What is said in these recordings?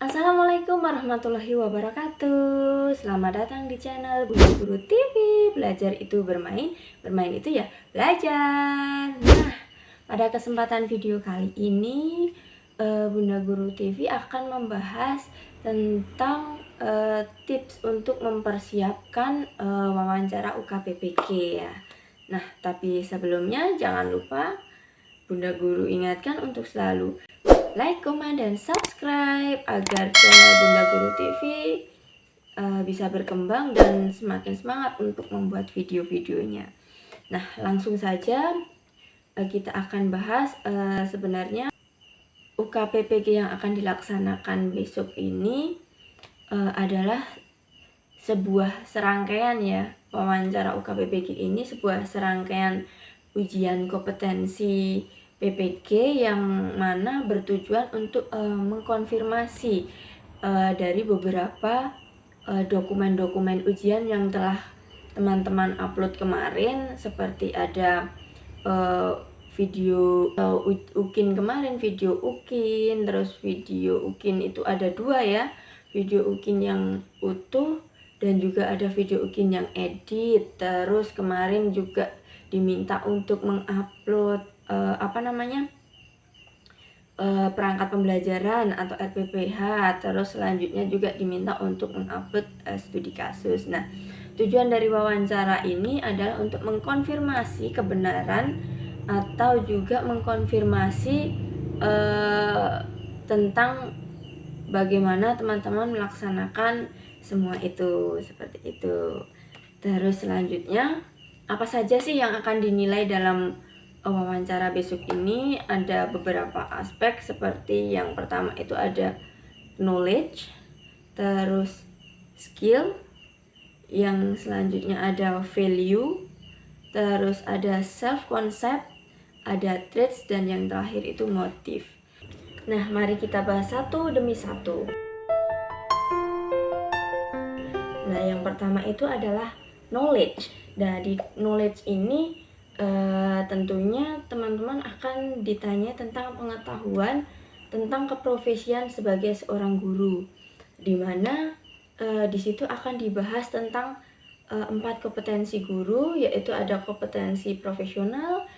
Assalamualaikum warahmatullahi wabarakatuh. Selamat datang di channel Bunda Guru TV. Belajar itu bermain, bermain itu ya belajar. Nah, pada kesempatan video kali ini Bunda Guru TV akan membahas tentang tips untuk mempersiapkan wawancara UKPPK ya. Nah, tapi sebelumnya jangan lupa Bunda Guru ingatkan untuk selalu like, komen, dan subscribe agar channel Bunda Guru TV bisa berkembang dan semakin semangat untuk membuat video-videonya. Nah, langsung saja kita akan bahas sebenarnya UKPPK yang akan dilaksanakan besok ini adalah sebuah serangkaian ya. Wawancara UKPPK ini sebuah serangkaian ujian kompetensi PPG yang mana bertujuan untuk mengkonfirmasi dari beberapa dokumen-dokumen ujian yang telah teman-teman upload kemarin, seperti ada video UKIN kemarin, video UKIN, terus video UKIN itu ada 2 ya, video UKIN yang utuh dan juga ada video UKIN yang edit. Terus kemarin juga diminta untuk mengupload perangkat pembelajaran atau RPPH. Terus selanjutnya juga diminta untuk mengupload studi kasus. Nah, tujuan dari wawancara ini adalah untuk mengkonfirmasi kebenaran atau juga mengkonfirmasi tentang bagaimana teman-teman melaksanakan semua itu, seperti itu. Terus selanjutnya, apa saja sih yang akan dinilai dalam wawancara besok ini? Ada beberapa aspek, seperti yang pertama itu ada knowledge, terus skill, yang selanjutnya ada value, terus ada self concept, ada traits, dan yang terakhir itu motif. Nah, mari kita bahas satu demi satu. Nah, yang pertama itu adalah knowledge. Nah, di knowledge ini tentunya teman-teman akan ditanya tentang pengetahuan tentang keprofesian sebagai seorang guru, di mana di situ akan dibahas tentang 4 kompetensi guru, yaitu ada kompetensi profesional,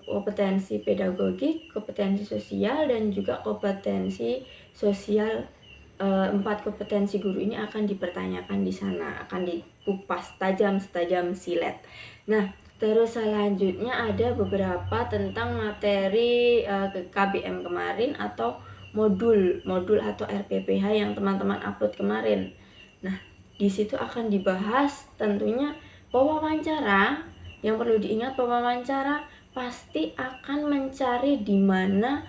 kompetensi pedagogik, kompetensi sosial, dan juga kompetensi sosial. 4 kompetensi guru ini akan dipertanyakan di sana, akan dikupas tajam setajam silet. Nah, terus selanjutnya ada beberapa tentang materi KBM kemarin atau modul atau RPPH yang teman-teman upload kemarin. Nah, di situ akan dibahas tentunya pewawancara. Yang perlu diingat, pewawancara pasti akan mencari di mana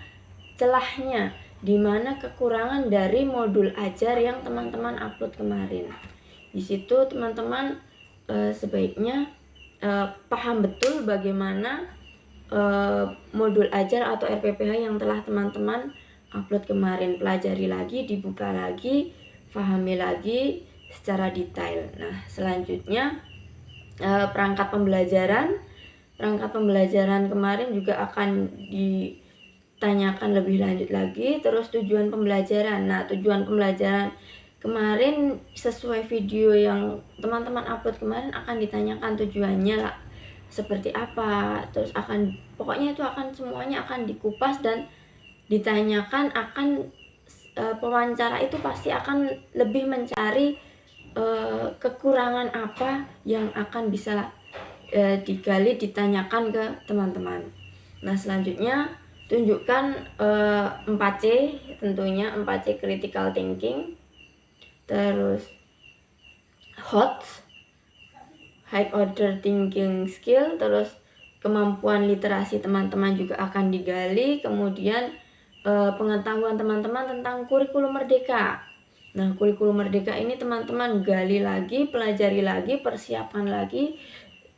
celahnya, di mana kekurangan dari modul ajar yang teman-teman upload kemarin. Di situ teman-teman sebaiknya paham betul bagaimana modul ajar atau RPPH yang telah teman-teman upload kemarin. Pelajari lagi, dibuka lagi, pahami lagi secara detail. Nah, selanjutnya perangkat pembelajaran. Perangkat pembelajaran kemarin juga akan ditanyakan lebih lanjut lagi. Terus tujuan pembelajaran. Nah, tujuan pembelajaran kemarin sesuai video yang teman-teman upload kemarin akan ditanyakan tujuannya lah seperti apa. Terus pokoknya itu akan semuanya akan dikupas dan ditanyakan. Pewawancara itu pasti akan lebih mencari kekurangan apa yang akan bisa digali, ditanyakan ke teman-teman. Nah, selanjutnya tunjukkan 4C, tentunya 4C critical thinking, terus HOT, high order thinking skill, terus kemampuan literasi teman-teman juga akan digali. Kemudian pengetahuan teman-teman tentang kurikulum merdeka. Nah, kurikulum merdeka ini teman-teman gali lagi, pelajari lagi, persiapkan lagi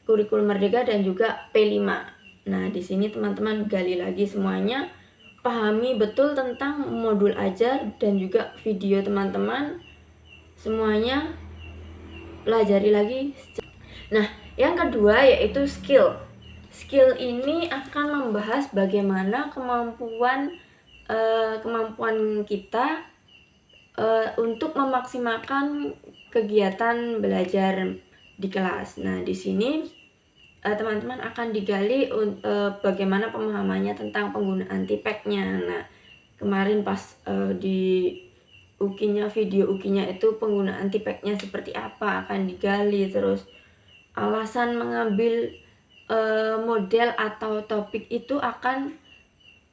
kurikulum merdeka dan juga P5. Nah, di sini teman-teman gali lagi semuanya, pahami betul tentang modul ajar dan juga video teman-teman, semuanya pelajari lagi. Nah, yang kedua yaitu skill. Skill ini akan membahas bagaimana kemampuan kita untuk memaksimalkan kegiatan belajar di kelas. Nah, di sini teman-teman akan digali bagaimana pemahamannya tentang penggunaan tipeknya. Nah, kemarin pas di video ukinya itu penggunaan tipeknya seperti apa akan digali, terus alasan mengambil model atau topik itu akan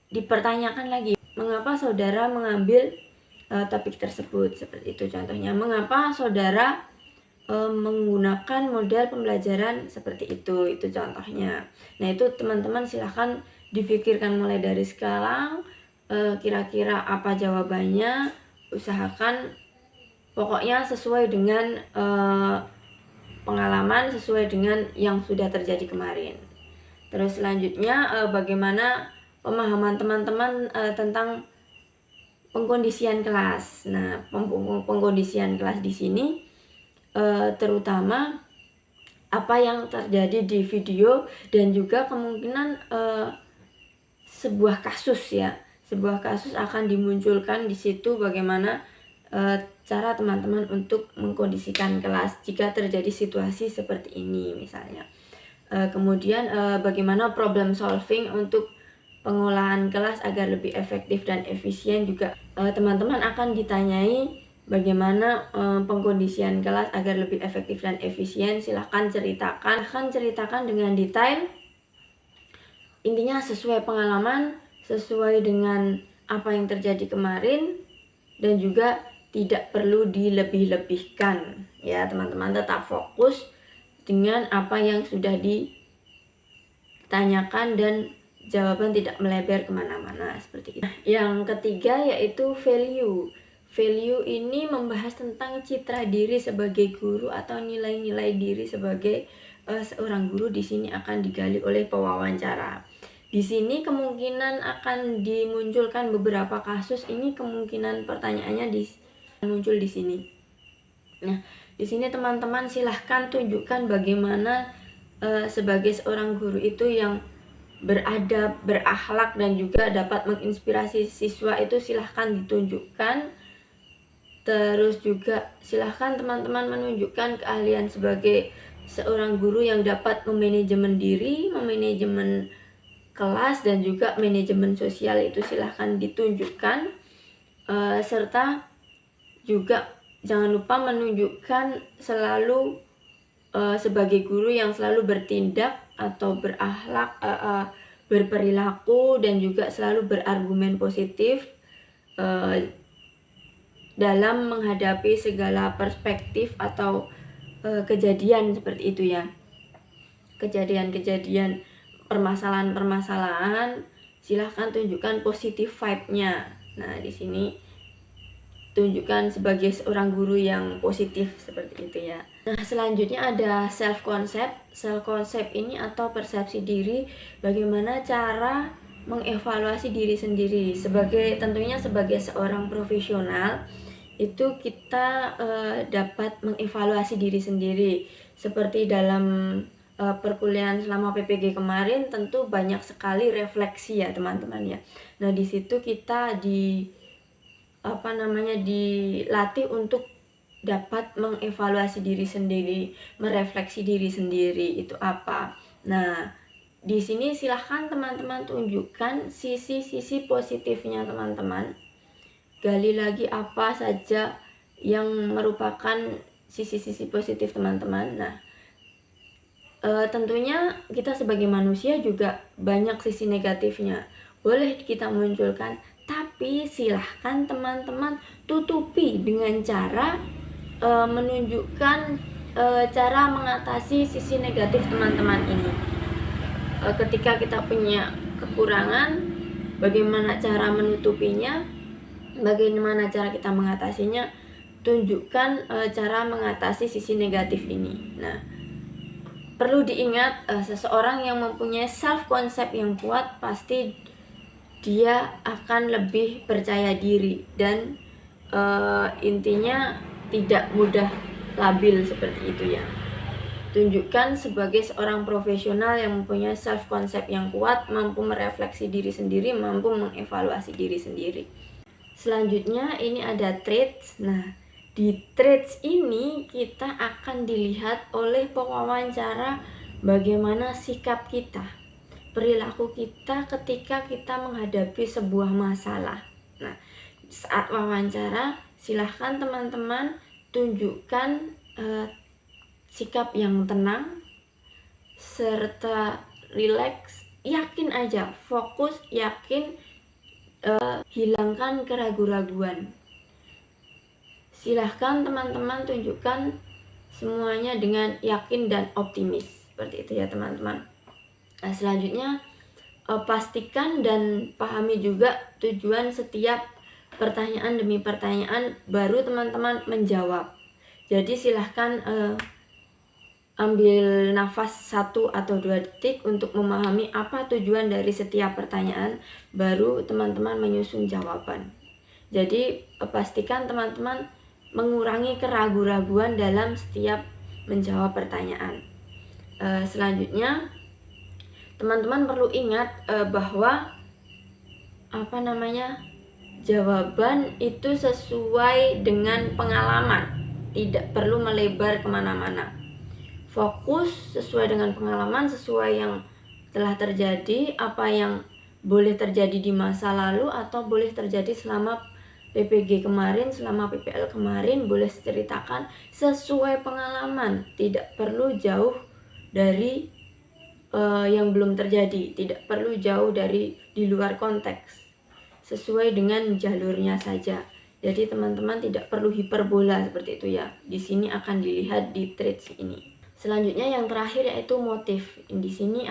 dipertanyakan lagi. Mengapa saudara mengambil topik tersebut? Seperti itu contohnya. Mengapa saudara menggunakan model pembelajaran seperti itu contohnya. Nah, itu teman-teman silahkan dipikirkan mulai dari sekarang, kira-kira apa jawabannya, usahakan pokoknya sesuai dengan pengalaman, sesuai dengan yang sudah terjadi kemarin. Terus selanjutnya bagaimana pemahaman teman-teman tentang pengkondisian kelas. Nah, pengkondisian kelas di sini terutama apa yang terjadi di video dan juga kemungkinan sebuah kasus akan dimunculkan di situ, bagaimana cara teman-teman untuk mengkondisikan kelas jika terjadi situasi seperti ini misalnya. Kemudian bagaimana problem solving untuk pengolahan kelas agar lebih efektif dan efisien juga. Teman-teman akan ditanyai bagaimana pengkondisian kelas agar lebih efektif dan efisien. Silahkan ceritakan dengan detail. Intinya sesuai pengalaman, sesuai dengan apa yang terjadi kemarin, dan juga tidak perlu dilebih-lebihkan ya teman-teman. Tetap fokus dengan apa yang sudah ditanyakan dan jawaban tidak melebar kemana-mana seperti itu. Yang ketiga yaitu value. Value ini membahas tentang citra diri sebagai guru atau nilai-nilai diri sebagai seorang guru. Di sini akan digali oleh pewawancara. Di sini kemungkinan akan dimunculkan beberapa kasus. Ini kemungkinan pertanyaannya muncul di sini. Nah, di sini teman-teman silahkan tunjukkan bagaimana sebagai seorang guru itu yang beradab, berakhlak, dan juga dapat menginspirasi siswa itu silahkan ditunjukkan. Terus juga silahkan teman-teman menunjukkan keahlian sebagai seorang guru yang dapat memanajemen diri, memanajemen kelas, dan juga manajemen sosial itu silahkan ditunjukkan. Serta juga jangan lupa menunjukkan selalu sebagai guru yang selalu bertindak atau berakhlak, berperilaku, dan juga selalu berargumen positif dalam menghadapi segala perspektif atau kejadian seperti itu ya. Kejadian-kejadian, permasalahan-permasalahan, silahkan tunjukkan positif vibe-nya. Nah, di sini tunjukkan sebagai seorang guru yang positif seperti itu ya. Nah, selanjutnya ada self concept. Self concept ini atau persepsi diri, bagaimana cara mengevaluasi diri sendiri. Tentunya sebagai seorang profesional itu kita dapat mengevaluasi diri sendiri. Seperti dalam perkuliahan selama PPG kemarin tentu banyak sekali refleksi ya teman-teman ya. Nah, di situ kita dilatih untuk dapat mengevaluasi diri sendiri, merefleksi diri sendiri itu apa. Nah, di sini silahkan teman-teman tunjukkan sisi-sisi positifnya teman-teman. Gali lagi apa saja yang merupakan sisi-sisi positif teman-teman. Nah, tentunya kita sebagai manusia juga banyak sisi negatifnya. Boleh kita munculkan, tapi silahkan teman-teman tutupi dengan cara menunjukkan cara mengatasi sisi negatif teman-teman ini. Ketika kita punya kekurangan, bagaimana cara menutupinya, bagaimana cara kita mengatasinya, tunjukkan cara mengatasi sisi negatif ini. Nah, perlu diingat seseorang yang mempunyai self concept yang kuat pasti dia akan lebih percaya diri dan intinya tidak mudah labil seperti itu ya. Tunjukkan sebagai seorang profesional yang mempunyai self concept yang kuat, mampu merefleksi diri sendiri, mampu mengevaluasi diri sendiri. Selanjutnya ini ada traits. Nah, di traits ini kita akan dilihat oleh pewawancara bagaimana sikap kita, perilaku kita ketika kita menghadapi sebuah masalah. Nah, saat wawancara silahkan teman-teman tunjukkan sikap yang tenang serta rileks, yakin aja, fokus, yakin, hilangkan keraguan-raguan. Silahkan teman-teman tunjukkan semuanya dengan yakin dan optimis, seperti itu ya teman-teman. Nah, selanjutnya pastikan dan pahami juga tujuan setiap pertanyaan demi pertanyaan, baru teman-teman menjawab. Jadi silahkan ambil nafas 1 atau 2 detik untuk memahami apa tujuan dari setiap pertanyaan, baru teman-teman menyusun jawaban. Jadi pastikan teman-teman mengurangi keraguan-raguan dalam setiap menjawab pertanyaan. Selanjutnya teman-teman perlu ingat bahwa jawaban itu sesuai dengan pengalaman, tidak perlu melebar kemana-mana. Fokus sesuai dengan pengalaman, sesuai yang telah terjadi, apa yang boleh terjadi di masa lalu atau boleh terjadi selama PPG kemarin, selama PPL kemarin, boleh ceritakan sesuai pengalaman, tidak perlu jauh dari yang belum terjadi, tidak perlu jauh dari di luar konteks, sesuai dengan jalurnya saja. Jadi teman-teman tidak perlu hiperbola seperti itu ya. Di sini akan dilihat di traits ini. Selanjutnya yang terakhir yaitu motif. Di sini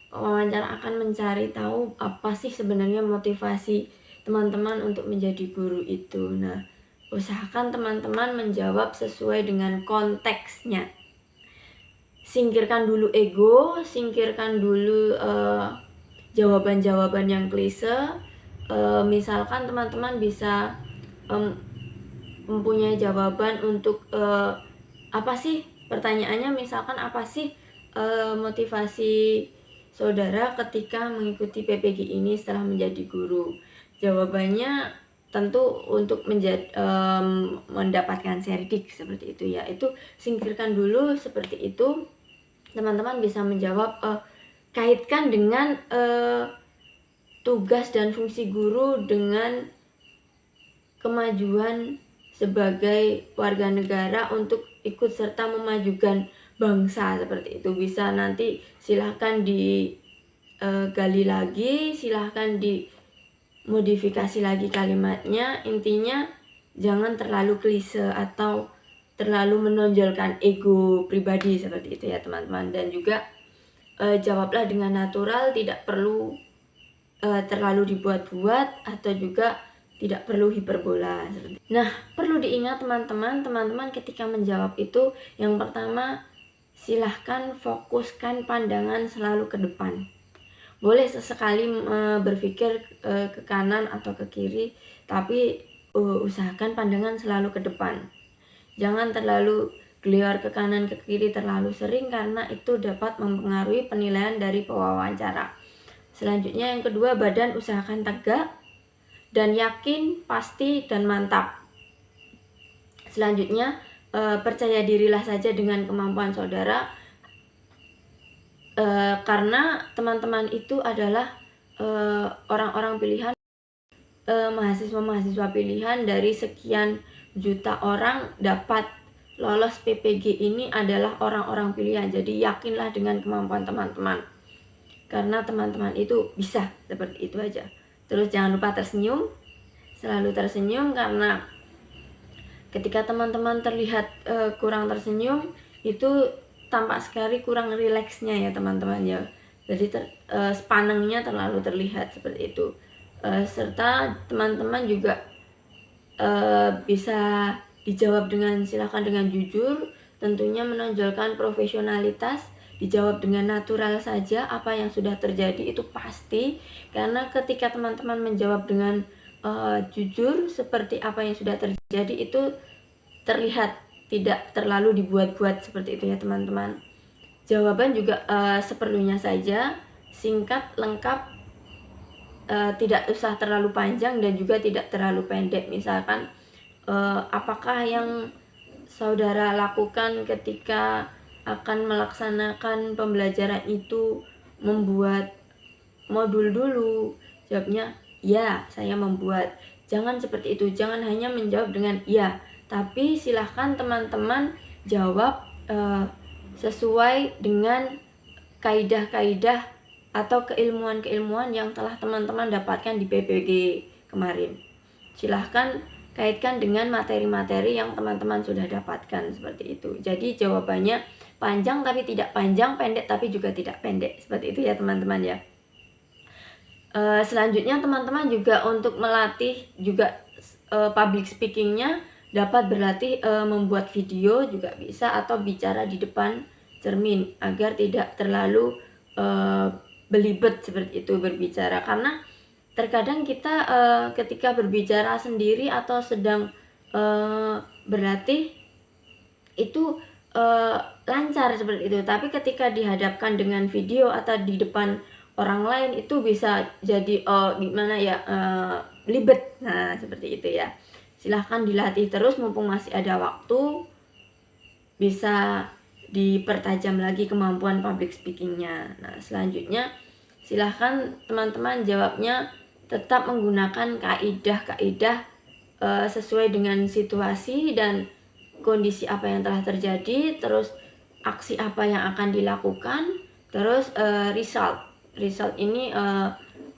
wawancara akan mencari tahu apa sih sebenarnya motivasi teman-teman untuk menjadi guru itu. Nah, usahakan teman-teman menjawab sesuai dengan konteksnya. Singkirkan dulu ego, singkirkan dulu jawaban-jawaban yang klise. Misalkan teman-teman bisa mempunyai jawaban untuk apa sih pertanyaannya, misalkan apa sih motivasi saudara ketika mengikuti PPG ini setelah menjadi guru. Jawabannya tentu untuk mendapatkan seridik seperti itu ya. Itu singkirkan dulu seperti itu. Teman-teman bisa menjawab, kaitkan dengan tugas dan fungsi guru dengan kemajuan sebagai warga negara untuk ikut serta memajukan bangsa, seperti itu. Bisa nanti silahkan digali lagi, silahkan dimodifikasi lagi kalimatnya. Intinya jangan terlalu klise atau terlalu menonjolkan ego pribadi seperti itu ya teman-teman. Dan juga jawablah dengan natural, tidak perlu terlalu dibuat-buat atau juga tidak perlu hiperbola. Nah, perlu diingat teman-teman ketika menjawab itu, yang pertama silahkan fokuskan pandangan selalu ke depan. Boleh sesekali berpikir ke kanan atau ke kiri, tapi usahakan pandangan selalu ke depan. Jangan terlalu geliar ke kanan ke kiri terlalu sering, karena itu dapat mempengaruhi penilaian dari pewawancara. Selanjutnya yang kedua, badan usahakan tegak dan yakin, pasti, dan mantap. Selanjutnya percaya dirilah saja dengan kemampuan saudara, karena teman-teman itu adalah orang-orang pilihan, mahasiswa-mahasiswa pilihan dari sekian juta orang dapat lolos PPG ini adalah orang-orang pilihan. Jadi yakinlah dengan kemampuan teman-teman, karena teman-teman itu bisa, seperti itu aja. Terus jangan lupa tersenyum, selalu tersenyum, karena ketika teman-teman terlihat kurang tersenyum, itu tampak sekali kurang rileksnya ya teman-teman ya. Jadi sepanengnya terlalu terlihat seperti itu. Serta teman-teman juga bisa dijawab silakan dengan jujur, tentunya menonjolkan profesionalitas. Dijawab dengan natural saja, apa yang sudah terjadi itu pasti, karena ketika teman-teman menjawab dengan jujur seperti apa yang sudah terjadi, itu terlihat tidak terlalu dibuat-buat seperti itu ya teman-teman. Jawaban juga seperlunya saja, singkat, lengkap, tidak usah terlalu panjang dan juga tidak terlalu pendek. Misalkan apakah yang saudara lakukan ketika akan melaksanakan pembelajaran itu membuat modul dulu? Jawabnya ya, saya membuat. Jangan seperti itu, jangan hanya menjawab dengan ya, tapi silahkan teman-teman jawab sesuai dengan kaidah-kaidah atau keilmuan-keilmuan yang telah teman-teman dapatkan di PPG kemarin. Silahkan kaitkan dengan materi-materi yang teman-teman sudah dapatkan, seperti itu. Jadi jawabannya panjang tapi tidak panjang, pendek tapi juga tidak pendek, seperti itu ya teman-teman ya. Selanjutnya teman-teman juga untuk melatih juga public speakingnya dapat berlatih membuat video juga bisa, atau bicara di depan cermin agar tidak terlalu belibet seperti itu berbicara. Karena terkadang kita ketika berbicara sendiri atau sedang berlatih itu lancar seperti itu, tapi ketika dihadapkan dengan video atau di depan orang lain itu bisa jadi gimana ya, belibet. Nah seperti itu ya. Silahkan dilatih terus mumpung masih ada waktu, bisa dipertajam lagi kemampuan public speakingnya. Nah selanjutnya silahkan teman-teman jawabnya tetap menggunakan kaidah-kaidah sesuai dengan situasi dan kondisi apa yang telah terjadi, terus aksi apa yang akan dilakukan, terus result ini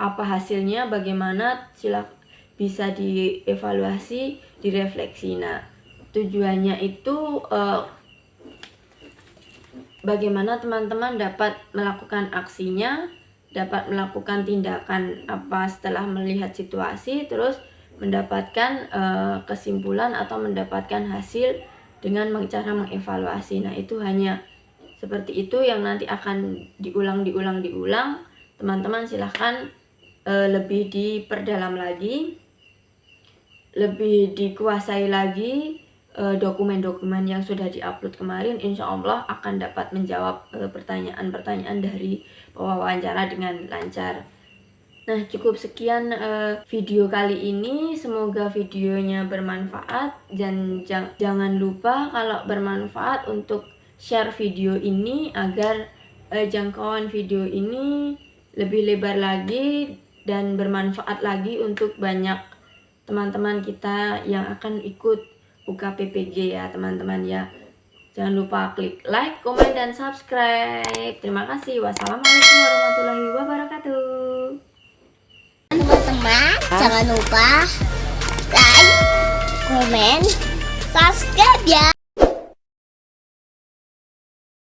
apa hasilnya, bagaimana, bisa dievaluasi, direfleksi. Nah tujuannya itu bagaimana teman-teman dapat melakukan aksinya, dapat melakukan tindakan apa setelah melihat situasi, terus mendapatkan kesimpulan atau mendapatkan hasil dengan cara mengevaluasi. Nah itu hanya seperti itu yang nanti akan diulang. Teman-teman silahkan lebih diperdalam lagi, lebih dikuasai lagi dokumen-dokumen yang sudah diupload kemarin. Insya Allah akan dapat menjawab pertanyaan-pertanyaan dari pewawancara dengan lancar. Nah cukup sekian video kali ini, semoga videonya bermanfaat, dan jangan lupa kalau bermanfaat untuk share video ini agar jangkauan video ini lebih lebar lagi dan bermanfaat lagi untuk banyak teman-teman kita yang akan ikut UKPPG ya teman-teman ya. Jangan lupa klik like, komen, dan subscribe. Terima kasih. Wassalamualaikum warahmatullahi wabarakatuh. Teman-teman, jangan lupa like, komen, subscribe ya.